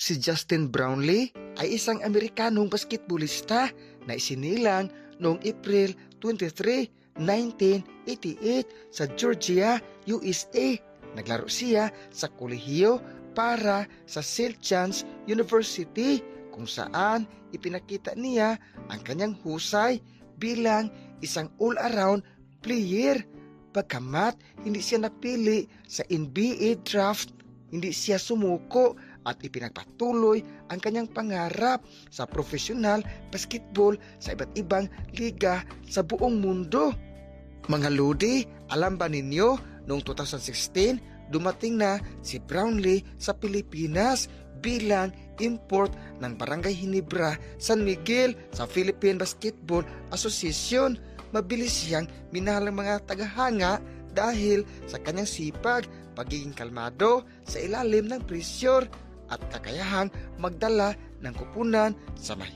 Si Justin Brownlee ay isang Amerikanong basketballista na isinilang noong April 23, 1988 sa Georgia, USA. Naglaro siya sa kolehiyo para sa St. John's University kung saan ipinakita niya ang kanyang husay bilang isang all-around player. Pagkamat hindi siya napili sa NBA draft, hindi siya sumuko at ipinagpatuloy ang kanyang pangarap sa professional basketball sa iba't ibang liga sa buong mundo. Mga Lodi, alam ba ninyo, noong 2016, dumating na si Brownlee sa Pilipinas bilang import ng Barangay Hinebra, San Miguel sa Philippine Basketball Association. Mabilis siyang minahal ng mga tagahanga dahil sa kanyang sipag, pagiging kalmado sa ilalim ng presyur at kakayahang magdala ng kupunan sa